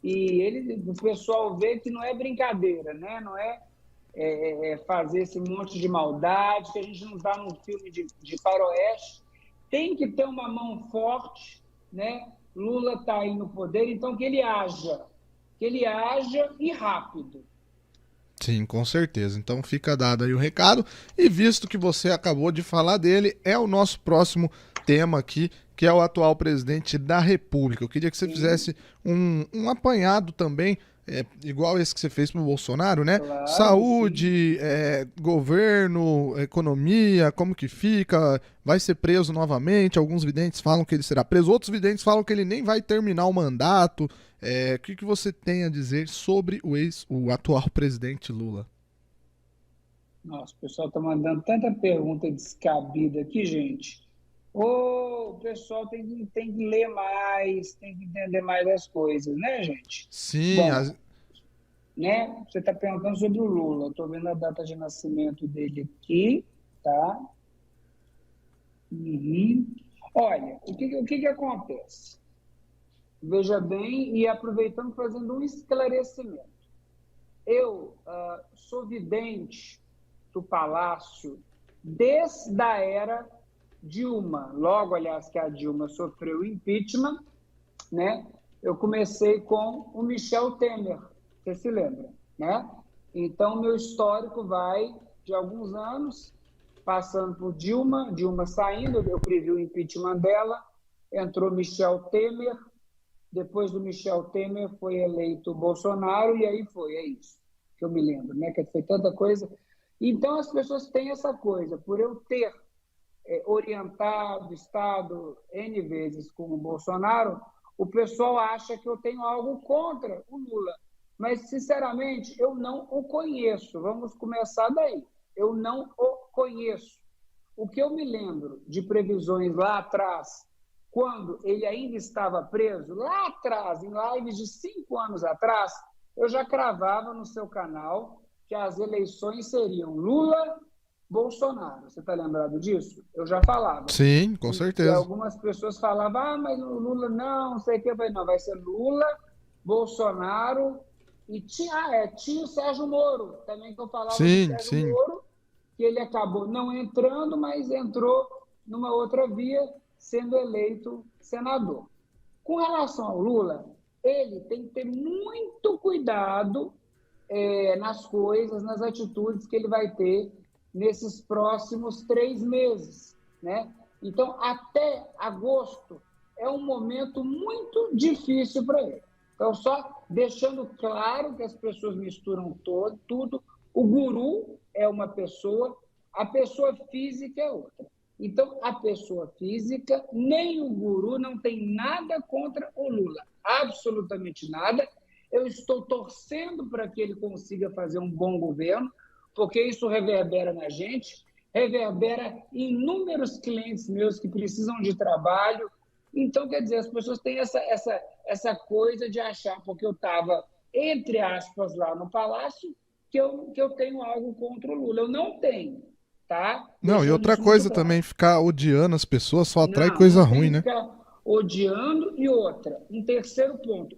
o pessoal vê que não é brincadeira, né? Não é, fazer esse monte de maldade, que a gente não está num filme de faroeste. Tem que ter uma mão forte, né? Lula está aí no poder, então que ele haja e rápido. Sim, com certeza. Então fica dado aí o recado. E visto que você acabou de falar dele, é o nosso próximo tema aqui, que é o atual presidente da República. Eu queria que você fizesse um apanhado também, igual esse que você fez para o Bolsonaro, né? Claro que sim. Saúde, governo, economia, como que fica? Vai ser preso novamente? Alguns videntes falam que ele será preso, outros videntes falam que ele nem vai terminar o mandato. O que você tem a dizer sobre o atual presidente Lula? Nossa, o pessoal está mandando tanta pergunta descabida aqui, gente. O pessoal tem que ler mais, tem que entender mais as coisas, né, gente? Sim, Bom, né? Você está perguntando sobre o Lula. Estou vendo a data de nascimento dele aqui, tá? Uhum. Olha, o que acontece? Veja bem, e aproveitando, fazendo um esclarecimento. Eu sou vidente do Palácio desde a era Dilma. Logo, aliás, que a Dilma sofreu impeachment, né? Eu comecei com o Michel Temer, você se lembra, né? Então, meu histórico vai de alguns anos, passando por Dilma saindo, eu previ o impeachment dela, entrou Michel Temer, depois do Michel Temer foi eleito Bolsonaro, e aí é isso que eu me lembro, né? Que foi tanta coisa. Então, as pessoas têm essa coisa, por eu ter orientado, estado N vezes com o Bolsonaro, o pessoal acha que eu tenho algo contra o Lula. Mas, sinceramente, eu não o conheço. Vamos começar daí. Eu não o conheço. O que eu me lembro de previsões lá atrás, quando ele ainda estava preso, lá atrás, em lives de 5 anos atrás, eu já cravava no seu canal que as eleições seriam Lula, Bolsonaro. Você está lembrado disso? Eu já falava. sim, com E certeza. algumas pessoas falavam, mas o Lula não sei o que. Eu falei, não, vai ser Lula, Bolsonaro e tinha o Sérgio Moro, também que eu falava do Sim, Sérgio sim. Moro, que ele acabou não entrando, mas entrou numa outra via, sendo eleito senador. Com relação ao Lula, ele tem que ter muito cuidado nas coisas, nas atitudes que ele vai ter nesses próximos 3 meses, né? Então, até agosto é um momento muito difícil para ele. Então, só deixando claro que as pessoas misturam tudo. O guru é uma pessoa, a pessoa física é outra. Então, a pessoa física, nem o guru não tem nada contra o Lula, absolutamente nada. Eu estou torcendo para que ele consiga fazer um bom governo, porque isso reverbera na gente, reverbera em inúmeros clientes meus que precisam de trabalho. Então, quer dizer, as pessoas têm essa coisa de achar, porque eu estava, entre aspas, lá no Palácio, que eu tenho algo contra o Lula. Eu não tenho, tá? Não, e Deixando outra isso muito coisa claro. também, ficar odiando as pessoas só atrai Não, coisa não ruim, tem que né? ficar odiando. E outra, um terceiro ponto,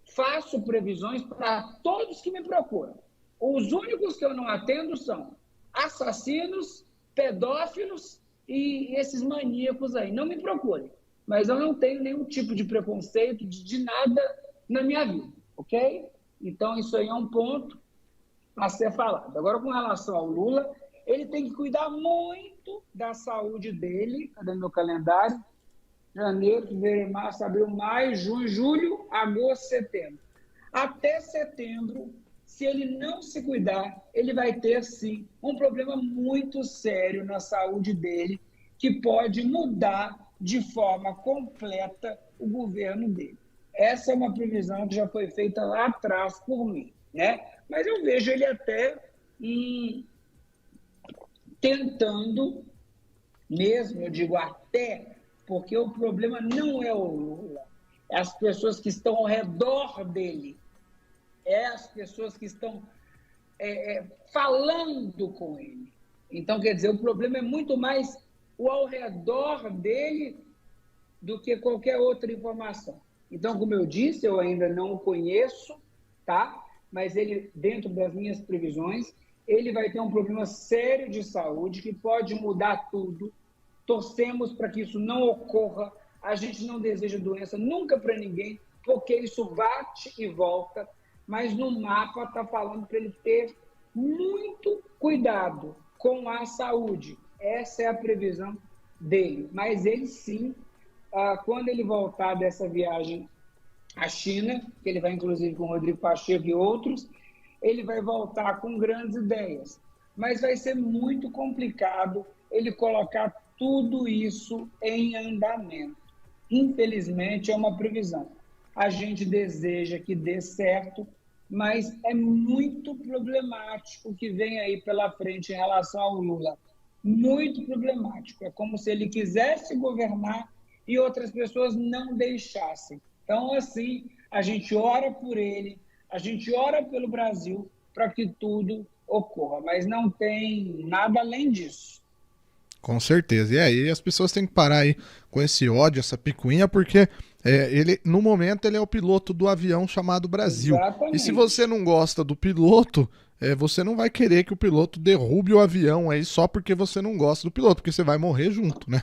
faço previsões para todos que me procuram. Os únicos que eu não atendo são assassinos, pedófilos e esses maníacos aí. Não me procurem, mas eu não tenho nenhum tipo de preconceito de nada na minha vida, ok? Então, isso aí é um ponto a ser falado. Agora, com relação ao Lula, ele tem que cuidar muito da saúde dele. Cadê meu calendário? Janeiro, fevereiro, março, abril, maio, junho, julho, agosto, setembro. Até setembro, se ele não se cuidar, ele vai ter, sim, um problema muito sério na saúde dele, que pode mudar de forma completa o governo dele. Essa é uma previsão que já foi feita lá atrás por mim, né? Mas eu vejo ele até tentando, mesmo, eu digo até, porque o problema não é o Lula, é as pessoas que estão ao redor dele, é as pessoas que estão falando com ele. Então, quer dizer, o problema é muito mais o ao redor dele do que qualquer outra informação. Então, como eu disse, eu ainda não o conheço, tá? Mas ele, dentro das minhas previsões, ele vai ter um problema sério de saúde que pode mudar tudo. Torcemos para que isso não ocorra. A gente não deseja doença nunca para ninguém, porque isso bate e volta. Mas no mapa está falando para ele ter muito cuidado com a saúde. Essa é a previsão dele. Mas ele sim, quando ele voltar dessa viagem à China, que ele vai inclusive com o Rodrigo Pacheco e outros, ele vai voltar com grandes ideias. Mas vai ser muito complicado ele colocar tudo isso em andamento. Infelizmente, é uma previsão. A gente deseja que dê certo, mas é muito problemático o que vem aí pela frente em relação ao Lula. Muito problemático. É como se ele quisesse governar e outras pessoas não deixassem. Então, assim, a gente ora por ele, a gente ora pelo Brasil para que tudo ocorra, mas não tem nada além disso. Com certeza. E aí as pessoas têm que parar aí com esse ódio, essa picuinha, porque ele, no momento, ele é o piloto do avião chamado Brasil. Exatamente. E se você não gosta do piloto, você não vai querer que o piloto derrube o avião aí só porque você não gosta do piloto, porque você vai morrer junto, né?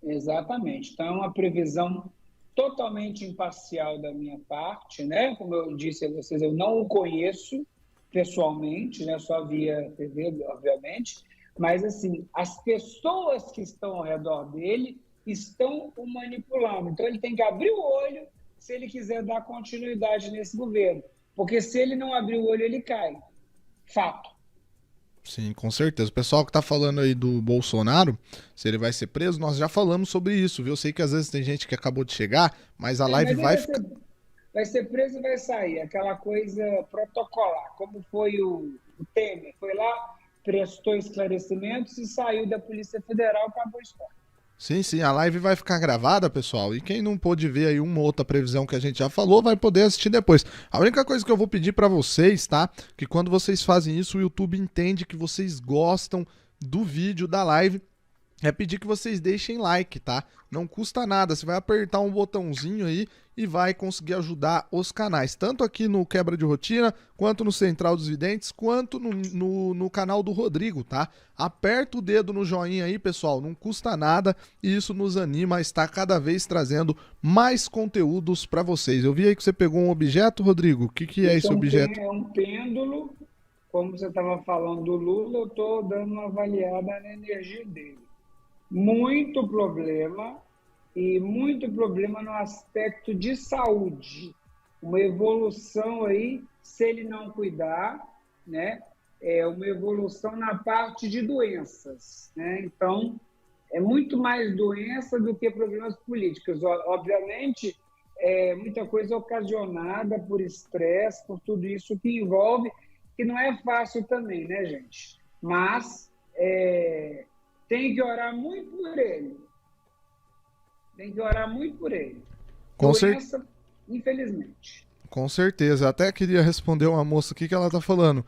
Exatamente. Então, é uma previsão totalmente imparcial da minha parte, né? Como eu disse a vocês, eu não o conheço pessoalmente, né? Só via TV, obviamente. Mas, assim, as pessoas que estão ao redor dele estão o manipulando. Então, ele tem que abrir o olho se ele quiser dar continuidade nesse governo. Porque se ele não abrir o olho, ele cai. Fato. Sim, com certeza. O pessoal que tá falando aí do Bolsonaro, se ele vai ser preso, nós já falamos sobre isso, viu? Eu sei que às vezes tem gente que acabou de chegar, mas a live vai ficar... Vai ser preso e vai sair. Aquela coisa protocolar. Como foi o Temer. Foi lá, prestou esclarecimentos e saiu da Polícia Federal, acabou a história. Sim, a live vai ficar gravada, pessoal, e quem não pôde ver aí uma outra previsão que a gente já falou, vai poder assistir depois. A única coisa que eu vou pedir pra vocês, tá? Que quando vocês fazem isso, o YouTube entende que vocês gostam do vídeo, da live, é pedir que vocês deixem like, tá? Não custa nada, você vai apertar um botãozinho aí e vai conseguir ajudar os canais, tanto aqui no Quebra de Rotina, quanto no Central dos Videntes, quanto no canal do Rodrigo, tá? Aperta o dedo no joinha aí, pessoal, não custa nada e isso nos anima a estar cada vez trazendo mais conteúdos para vocês. Eu vi aí que você pegou um objeto, Rodrigo, o que é esse objeto? É um pêndulo, como você estava falando do Lula, eu estou dando uma avaliada na energia dele. Muito problema, e muito problema no aspecto de saúde. Uma evolução aí, se ele não cuidar, né? É uma evolução na parte de doenças, né? Então, é muito mais doença do que problemas políticos. Obviamente, muita coisa ocasionada por estresse, por tudo isso que envolve, que não é fácil também, né, gente? Mas... tem que orar muito por ele. Tem que orar muito por ele. Doença, infelizmente. Com certeza. Até queria responder uma moça aqui que ela tá falando.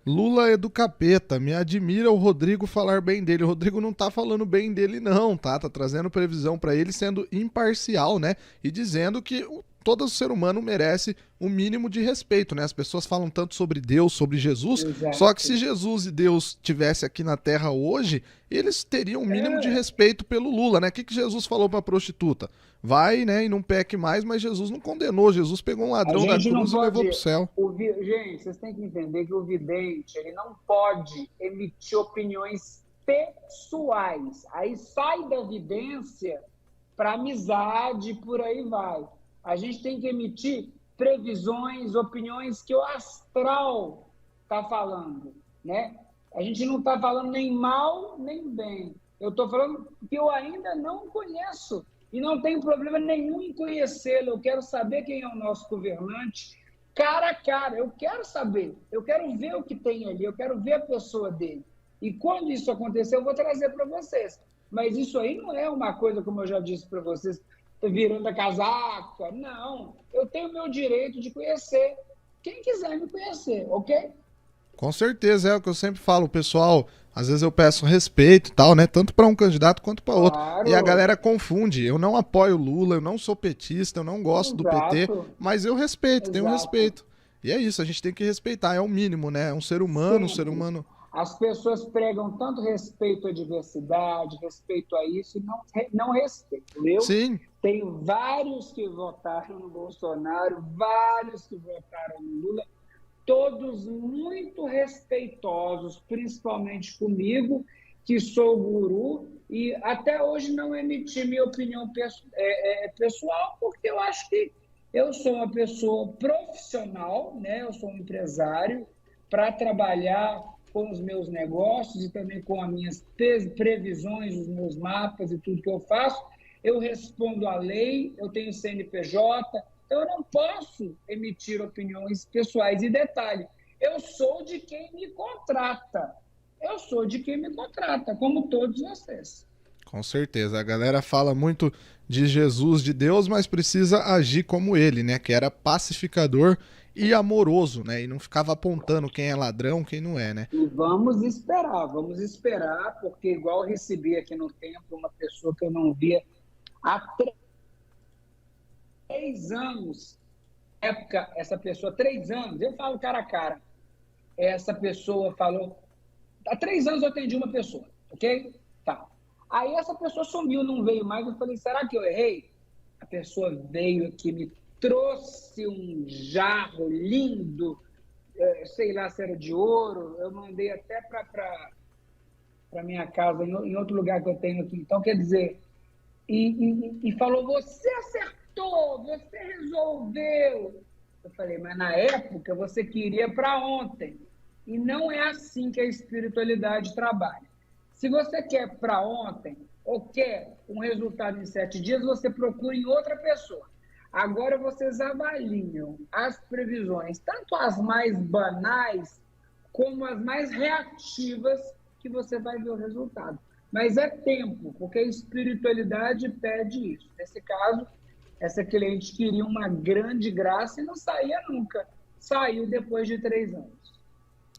Lula é do capeta. Me admira o Rodrigo falar bem dele. O Rodrigo não tá falando bem dele não, tá? Tá trazendo previsão pra ele, sendo imparcial, né? E dizendo que todo ser humano merece um mínimo de respeito, né? As pessoas falam tanto sobre Deus, sobre Jesus, Exato. Só que se Jesus e Deus tivesse aqui na Terra hoje, eles teriam um mínimo de respeito pelo Lula, né? O que Jesus falou pra prostituta? Vai, né, e não peque mais, mas Jesus não condenou, Jesus pegou um ladrão da cruz e levou pro céu. Gente, vocês têm que entender que o vidente, ele não pode emitir opiniões pessoais. Aí sai da vidência para amizade, por aí vai. A gente tem que emitir previsões, opiniões que o astral está falando, né? A gente não está falando nem mal, nem bem. Eu estou falando que eu ainda não conheço e não tenho problema nenhum em conhecê-lo. Eu quero saber quem é o nosso governante, cara a cara. Eu quero saber, eu quero ver o que tem ali, eu quero ver a pessoa dele. E quando isso acontecer, eu vou trazer para vocês. Mas isso aí não é uma coisa, como eu já disse para vocês, virando a casaca. Não, eu tenho o meu direito de conhecer quem quiser me conhecer, ok? Com certeza, é o que eu sempre falo, o pessoal às vezes eu peço respeito e tal, né? Tanto para um candidato quanto para outro. E a Claro, galera confunde. Eu não apoio o Lula, eu não sou petista, eu não gosto do PT, exato, mas eu respeito, tenho exato. respeito. E é isso, a gente tem que respeitar, é o mínimo, né? É um ser Sempre. humano. As pessoas pregam tanto respeito à diversidade, respeito a isso, e não respeitam. Eu Sim, tenho vários que votaram no Bolsonaro, vários que votaram no Lula, todos muito respeitosos, principalmente comigo, que sou guru, e até hoje não emiti minha opinião pessoal, porque eu acho que eu sou uma pessoa profissional, né? Eu sou um empresário, para trabalhar com os meus negócios e também com as minhas previsões, os meus mapas e tudo que eu faço. Eu respondo à lei, eu tenho CNPJ, então eu não posso emitir opiniões pessoais. E detalhe, eu sou de quem me contrata. Eu sou de quem me contrata, como todos vocês. com certeza. A galera fala muito de Jesus, de Deus, mas precisa agir como ele, né? Que era pacificador e amoroso, né? E não ficava apontando quem é ladrão, quem não é, né? E vamos esperar, porque igual eu recebi aqui no templo uma pessoa que eu não via há 3 anos. Época, essa pessoa, 3 anos, eu falo cara a cara. Essa pessoa falou. Há 3 anos eu atendi uma pessoa, ok? Tá. Aí essa pessoa sumiu, não veio mais. Eu falei, será que eu errei? A pessoa veio aqui, me trouxe um jarro lindo, sei lá se era de ouro. Eu mandei até para minha casa, em outro lugar que eu tenho aqui. Então, quer dizer, e falou, você acertou, você resolveu. Eu falei, mas na época você queria para ontem. E não é assim que a espiritualidade trabalha. Se você quer para ontem, ou quer um resultado em 7 dias, você procura em outra pessoa. Agora vocês avaliam as previsões, tanto as mais banais, como as mais reativas, que você vai ver o resultado. Mas é tempo, porque a espiritualidade pede isso. Nesse caso, essa cliente queria uma grande graça e não saía nunca. Saiu depois de 3 anos.